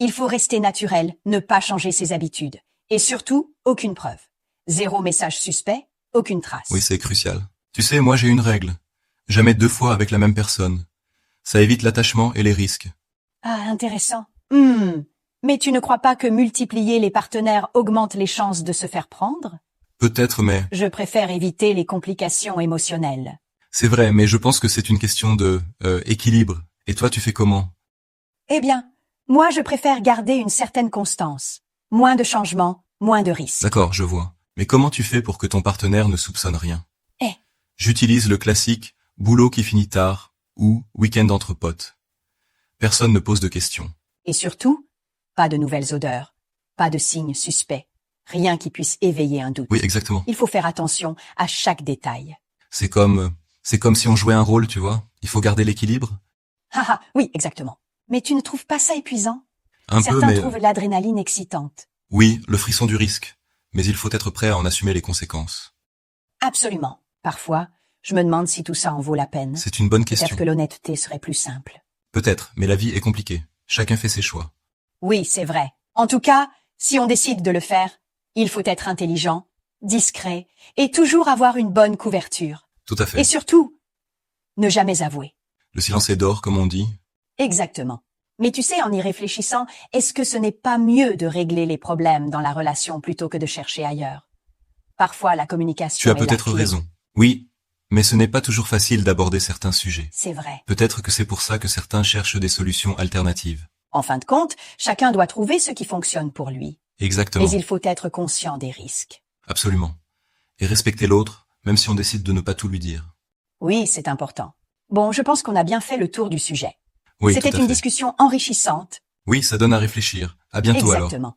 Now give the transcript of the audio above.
Il faut rester naturel, ne pas changer ses habitudes. Et surtout, aucune preuve. 0 message suspect, aucune trace. Oui, c'est crucial. Tu sais, moi j'ai une règle. Jamais 2 fois avec la même personne. Ça évite l'attachement et les risques. Ah, intéressant. Mais tu ne crois pas que multiplier les partenaires augmente les chances de se faire prendre? Peut-être, mais... Je préfère éviter les complications émotionnelles. C'est vrai, mais je pense que c'est une question de équilibre. Et toi, tu fais comment? Eh bien, moi je préfère garder une certaine constance. Moins de changements, moins de risques. D'accord, je vois. Mais comment tu fais pour que ton partenaire ne soupçonne rien? Eh. J'utilise le classique « boulot qui finit tard » ou « week-end entre potes ». Personne ne pose de questions. Et surtout, pas de nouvelles odeurs, pas de signes suspects, rien qui puisse éveiller un doute. Oui, exactement. Il faut faire attention à chaque détail. C'est comme si on jouait un rôle, tu vois. Il faut garder l'équilibre. Haha, oui, exactement. Mais tu ne trouves pas ça épuisant? Un Certains peu, mais... trouvent l'adrénaline excitante. Oui, le frisson du risque. Mais il faut être prêt à en assumer les conséquences. Absolument. Parfois, je me demande si tout ça en vaut la peine. C'est une bonne question. Peut-être que l'honnêteté serait plus simple. Peut-être, mais la vie est compliquée. Chacun fait ses choix. Oui, c'est vrai. En tout cas, si on décide de le faire, il faut être intelligent, discret et toujours avoir une bonne couverture. Tout à fait. Et surtout, ne jamais avouer. Le silence est d'or, comme on dit. Exactement. Mais tu sais, en y réfléchissant, est-ce que ce n'est pas mieux de régler les problèmes dans la relation plutôt que de chercher ailleurs? Parfois, la communication Tu as est la peut-être clé. raison. Oui, mais ce n'est pas toujours facile d'aborder certains sujets. C'est vrai. Peut-être que c'est pour ça que certains cherchent des solutions alternatives. En fin de compte, chacun doit trouver ce qui fonctionne pour lui. Exactement. Mais il faut être conscient des risques. Absolument. Et respecter l'autre, même si on décide de ne pas tout lui dire. Oui, c'est important. Bon, je pense qu'on a bien fait le tour du sujet. Oui, C'était tout à une fait. discussion enrichissante. Oui, ça donne à réfléchir. À bientôt alors. Exactement.